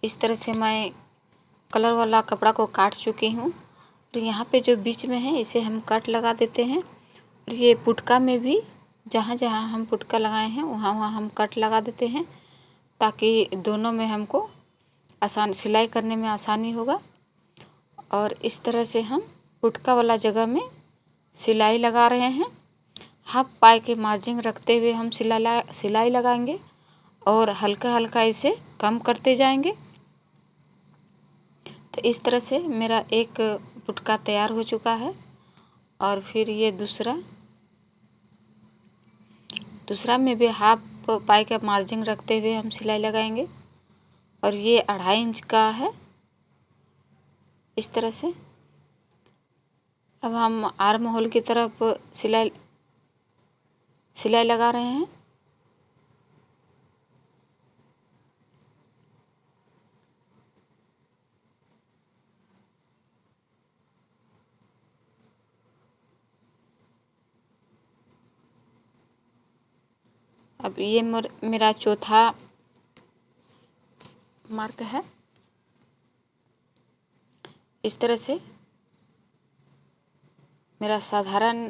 इस तरह से मैं कलर वाला कपड़ा को काट चुकी हूँ। और यहाँ पे जो बीच में है इसे हम कट लगा देते हैं। और ये पुटका में भी जहाँ जहाँ हम पुटका लगाए हैं वहाँ वहाँ हम कट लगा देते हैं, ताकि दोनों में हमको सिलाई करने में आसानी होगा। और इस तरह से हम पुटका वाला जगह में सिलाई लगा रहे हैं। हाफ पाई के मार्जिन रखते हुए हम सिलाई लगाएंगे और हल्का हल्का इसे कम करते जाएंगे। तो इस तरह से मेरा एक पुटका तैयार हो चुका है। और फिर ये दूसरा में भी हाफ पाई का मार्जिन रखते हुए हम सिलाई लगाएंगे। और ये 2.5 इंच का है। इस तरह से अब हम आर्म होल की तरफ सिलाई लगा रहे हैं। अब ये मेरा चौथा मार्क है। इस तरह से मेरा साधारण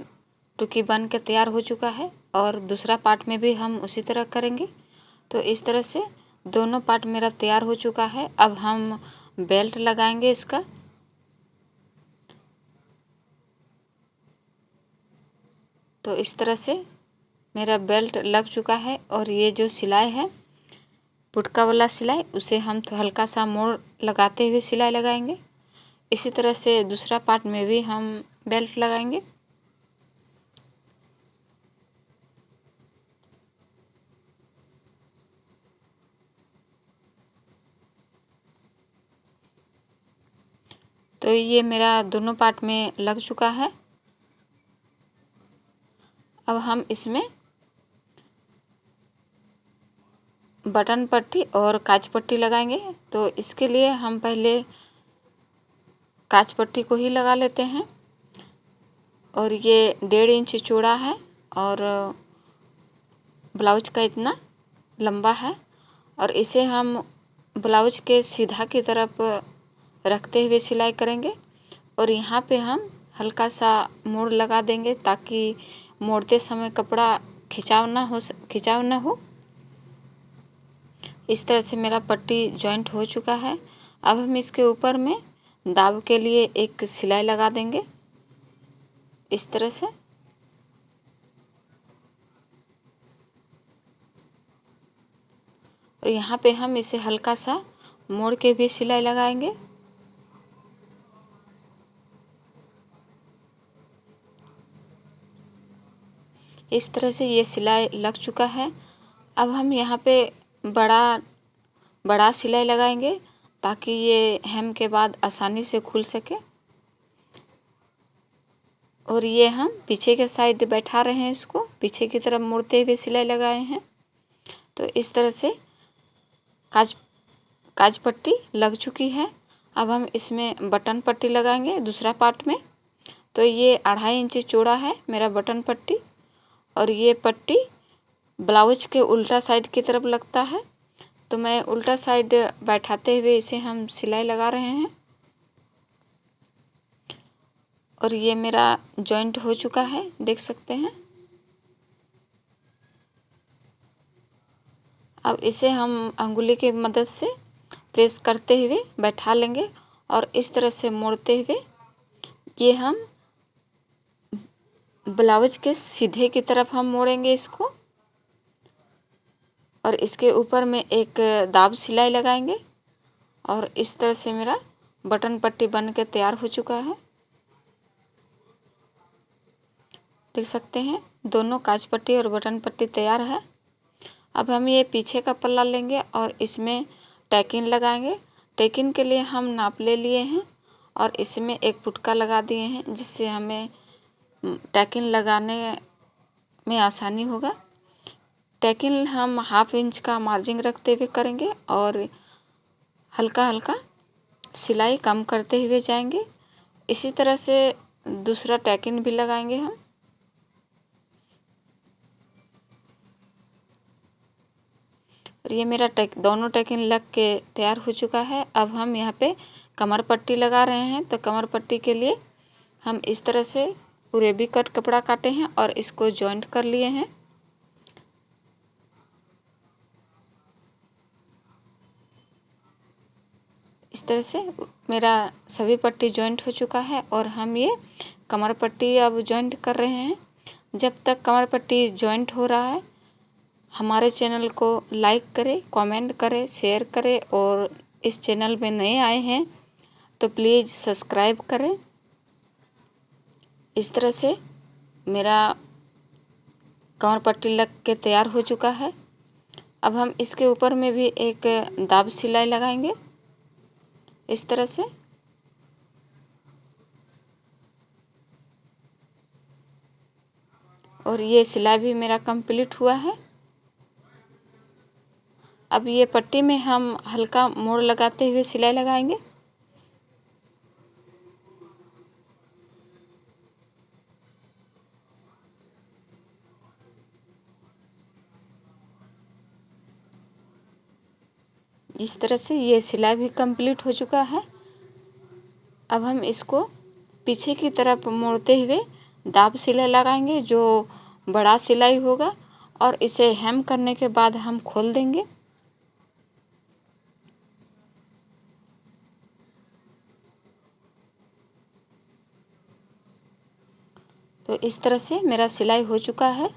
टुकी बन के तैयार हो चुका है। और दूसरा पार्ट में भी हम उसी तरह करेंगे। तो इस तरह से दोनों पार्ट मेरा तैयार हो चुका है। अब हम बेल्ट लगाएंगे इसका। तो इस तरह से मेरा बेल्ट लग चुका है। और ये जो सिलाई है पुटका वाला सिलाई, उसे हम तो हल्का सा मोड़ लगाते हुए सिलाई लगाएंगे। इसी तरह से दूसरा पार्ट में भी हम बेल्ट लगाएंगे। तो ये मेरा दोनों पार्ट में लग चुका है। अब हम इसमें बटन पट्टी और काज पट्टी लगाएंगे। तो इसके लिए हम पहले काज पट्टी को ही लगा लेते हैं। और ये 1.5 इंच चौड़ा है और ब्लाउज का इतना लंबा है। और इसे हम ब्लाउज के सीधा की तरफ रखते हुए सिलाई करेंगे। और यहाँ पे हम हल्का सा मोड़ लगा देंगे, ताकि मोड़ते समय कपड़ा खिंचाव ना हो। इस तरह से मेरा पट्टी जॉइंट हो चुका है। अब हम इसके ऊपर में दाब के लिए एक सिलाई लगा देंगे इस तरह से। और यहाँ पे हम इसे हल्का सा मोड़ के भी सिलाई लगाएंगे। इस तरह से ये सिलाई लग चुका है। अब हम यहाँ पे बड़ा सिलाई लगाएंगे, ताकि ये हेम के बाद आसानी से खुल सके। और ये हम पीछे के साइड बैठा रहे हैं, इसको पीछे की तरफ मुड़ते हुए सिलाई लगाए हैं। तो इस तरह से काज पट्टी लग चुकी है। अब हम इसमें बटन पट्टी लगाएंगे दूसरा पार्ट में। तो ये 2.5 इंच चौड़ा है मेरा बटन पट्टी। और ये पट्टी ब्लाउज के उल्टा साइड की तरफ लगता है। तो मैं उल्टा साइड बैठाते हुए इसे हम सिलाई लगा रहे हैं। और ये मेरा जॉइंट हो चुका है, देख सकते हैं। अब इसे हम अंगुली की मदद से प्रेस करते हुए बैठा लेंगे। और इस तरह से मोड़ते हुए ये हम ब्लाउज के सीधे की तरफ हम मोड़ेंगे इसको। और इसके ऊपर में एक दाब सिलाई लगाएंगे। और इस तरह से मेरा बटन पट्टी बन के तैयार हो चुका है, देख सकते हैं। दोनों काज पट्टी और बटन पट्टी तैयार है। अब हम ये पीछे का पल्ला लेंगे और इसमें टैकिंग लगाएंगे। टैकिंग के लिए हम नाप ले लिए हैं और इसमें एक पुटका लगा दिए हैं, जिससे हमें टैकिंग लगाने में आसानी होगा। टैकिंग हम 1/2 इंच का मार्जिन रखते हुए करेंगे और हल्का हल्का सिलाई कम करते हुए जाएंगे। इसी तरह से दूसरा टैकिंग भी लगाएंगे हम। और ये मेरा दोनों टैकिंग लग के तैयार हो चुका है। अब हम यहाँ पे कमर पट्टी लगा रहे हैं। तो कमर पट्टी के लिए हम इस तरह से पूरे भी कट कपड़ा काटे हैं और इसको जॉइंट कर लिए हैं। इस तरह से मेरा सभी पट्टी जॉइंट हो चुका है और हम ये कमर पट्टी अब जॉइंट कर रहे हैं। जब तक कमर पट्टी जॉइंट हो रहा है, हमारे चैनल को लाइक करें, कमेंट करें, शेयर करें और इस चैनल में नए आए हैं तो प्लीज़ सब्सक्राइब करें। इस तरह से मेरा कमर पट्टी लग के तैयार हो चुका है। अब हम इसके ऊपर में भी एक दाब सिलाई लगाएंगे इस तरह से। और ये सिलाई भी मेरा कंप्लीट हुआ है। अब ये पट्टी में हम हल्का मोड़ लगाते हुए सिलाई लगाएंगे। इस तरह से ये सिलाई भी कंप्लीट हो चुका है। अब हम इसको पीछे की तरफ मोड़ते हुए दाब सिलाई लगाएंगे जो बड़ा सिलाई होगा और इसे हेम करने के बाद हम खोल देंगे। तो इस तरह से मेरा सिलाई हो चुका है।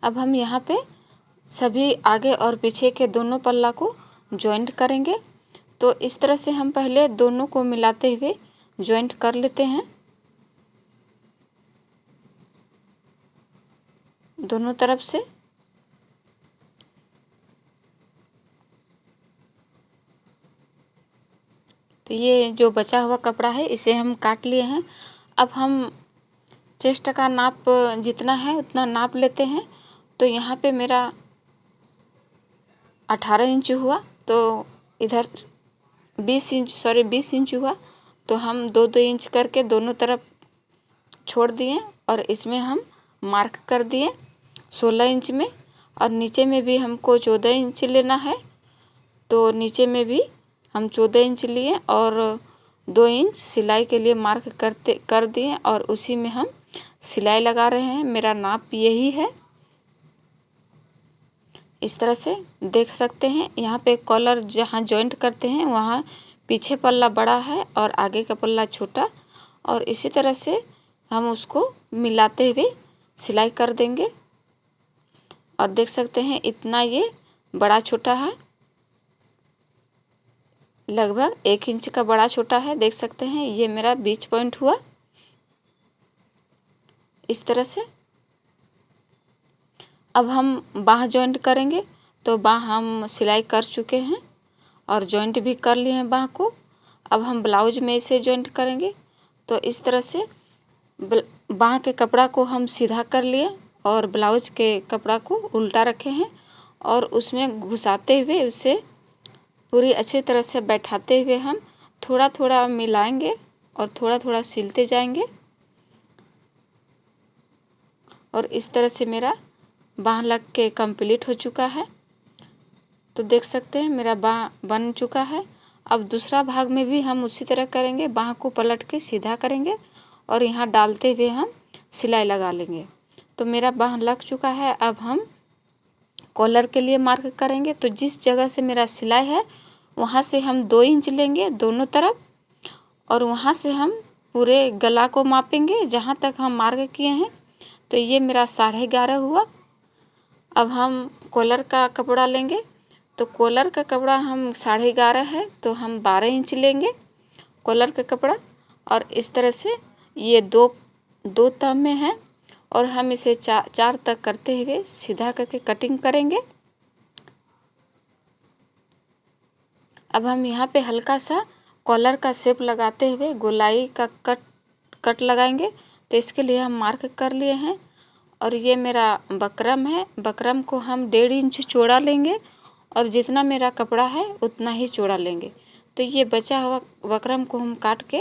अब हम यहाँ पे सभी आगे और पीछे के दोनों पल्ला को जॉइंट करेंगे। तो इस तरह से हम पहले दोनों को मिलाते हुए जॉइंट कर लेते हैं दोनों तरफ से। तो ये जो बचा हुआ कपड़ा है इसे हम काट लिए हैं। अब हम चेस्ट का नाप जितना है उतना नाप लेते हैं। तो यहाँ पे मेरा 18 इंच हुआ, तो इधर 20 इंच हुआ। तो हम 2-2 इंच करके दोनों तरफ छोड़ दिए और इसमें हम मार्क कर दिए 16 इंच में। और नीचे में भी हमको 14 इंच लेना है, तो नीचे में भी हम 14 इंच लिए और 2 इंच सिलाई के लिए मार्क कर दिए और उसी में हम सिलाई लगा रहे हैं। मेरा नाप यही है। इस तरह से देख सकते हैं। यहाँ पे कॉलर जहाँ जॉइंट करते हैं वहाँ पीछे पल्ला बड़ा है और आगे का पल्ला छोटा, और इसी तरह से हम उसको मिलाते हुए सिलाई कर देंगे। और देख सकते हैं इतना ये बड़ा छोटा है, लगभग 1 इंच का बड़ा छोटा है। देख सकते हैं ये मेरा बीच पॉइंट हुआ इस तरह से। अब हम बाह जॉइंट करेंगे। तो बाह हम सिलाई कर चुके हैं और जॉइंट भी कर लिए हैं बाह को। अब हम ब्लाउज में इसे जॉइंट करेंगे। तो इस तरह से बाह के कपड़ा को हम सीधा कर लिए और ब्लाउज के कपड़ा को उल्टा रखे हैं और उसमें घुसाते हुए उसे पूरी अच्छी तरह से बैठाते हुए हम थोड़ा थोड़ा मिलाएंगे और थोड़ा थोड़ा सिलते जाएंगे। और इस तरह से मेरा बाह लग के कंप्लीट हो चुका है। तो देख सकते हैं मेरा बाह बन चुका है। अब दूसरा भाग में भी हम उसी तरह करेंगे। बाह को पलट के सीधा करेंगे और यहाँ डालते हुए हम सिलाई लगा लेंगे। तो मेरा बाह लग चुका है। अब हम कॉलर के लिए मार्क करेंगे। तो जिस जगह से मेरा सिलाई है वहाँ से हम 2 इंच लेंगे दोनों तरफ और वहाँ से हम पूरे गला को मापेंगे जहाँ तक हम मार्क किए हैं। तो ये मेरा 11.5 हुआ। अब हम कॉलर का कपड़ा लेंगे। तो कॉलर का कपड़ा हम 11.5 है, तो हम 12 इंच लेंगे कॉलर का कपड़ा। और इस तरह से ये दो तह में है और हम इसे 4 तक करते हुए सीधा करके कटिंग करेंगे। अब हम यहाँ पे हल्का सा कॉलर का शेप लगाते हुए गोलाई का कट लगाएंगे। तो इसके लिए हम मार्क कर लिए हैं। और ये मेरा बकरम है। बकरम को हम 1.5 इंच चौड़ा लेंगे और जितना मेरा कपड़ा है उतना ही चौड़ा लेंगे। तो ये बचा हुआ बकरम को हम काट के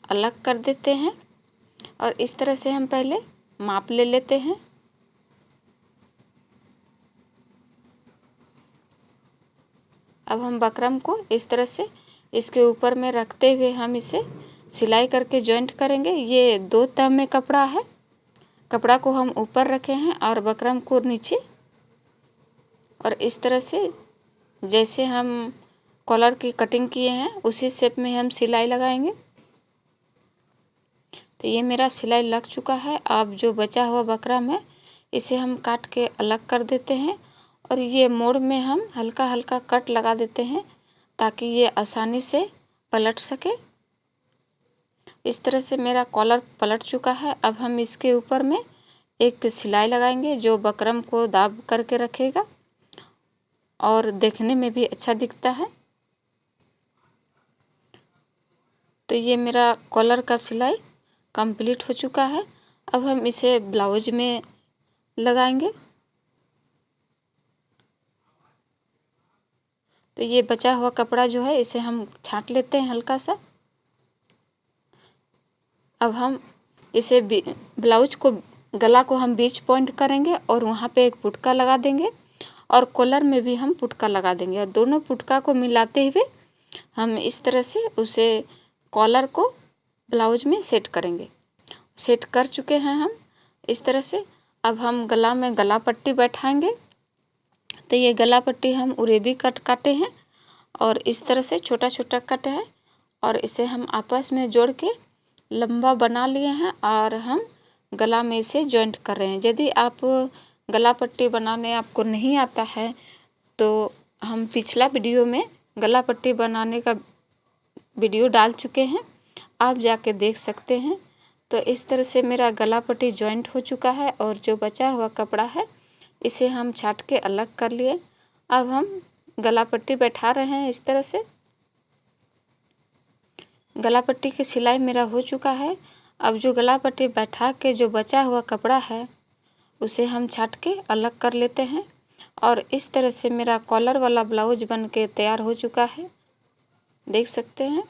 अलग कर देते हैं और इस तरह से हम पहले माप ले लेते हैं। अब हम बकरम को इस तरह से इसके ऊपर में रखते हुए हम इसे सिलाई करके जॉइंट करेंगे। ये 2 तह में कपड़ा है, कपड़ा को हम ऊपर रखे हैं और बकरम को नीचे, और इस तरह से जैसे हम कॉलर की कटिंग किए हैं उसी शेप में हम सिलाई लगाएंगे। तो ये मेरा सिलाई लग चुका है। अब जो बचा हुआ बकरम है इसे हम काट के अलग कर देते हैं और ये मोड़ में हम हल्का हल्का कट लगा देते हैं ताकि ये आसानी से पलट सके। इस तरह से मेरा कॉलर पलट चुका है। अब हम इसके ऊपर में एक सिलाई लगाएंगे जो बकरम को दाब करके रखेगा और देखने में भी अच्छा दिखता है। तो ये मेरा कॉलर का सिलाई कंप्लीट हो चुका है। अब हम इसे ब्लाउज में लगाएंगे। तो ये बचा हुआ कपड़ा जो है इसे हम छांट लेते हैं हल्का सा। अब हम इसे ब्लाउज को गला को हम बीच पॉइंट करेंगे और वहाँ पे एक पुटका लगा देंगे और कॉलर में भी हम पुटका लगा देंगे और दोनों पुटका को मिलाते हुए हम इस तरह से उसे कॉलर को ब्लाउज में सेट करेंगे। सेट कर चुके हैं हम इस तरह से। अब हम गला में गला पट्टी बैठाएंगे। तो ये गला पट्टी हम उरेबी कट काटे हैं और इस तरह से छोटा छोटा कट है और इसे हम आपस में जोड़ के लंबा बना लिए हैं और हम गला में इसे जॉइंट कर रहे हैं। यदि आप गला पट्टी बनाने आपको नहीं आता है तो हम पिछला वीडियो में गला पट्टी बनाने का वीडियो डाल चुके हैं, आप जाके देख सकते हैं। तो इस तरह से मेरा गला पट्टी जॉइंट हो चुका है और जो बचा हुआ कपड़ा है इसे हम छाट के अलग कर लिए। अब हम गला पट्टी बैठा रहे हैं इस तरह से। गला पट्टी की सिलाई मेरा हो चुका है। अब जो गला पट्टी बैठा के जो बचा हुआ कपड़ा है उसे हम छाट के अलग कर लेते हैं और इस तरह से मेरा कॉलर वाला ब्लाउज बन के तैयार हो चुका है, देख सकते हैं।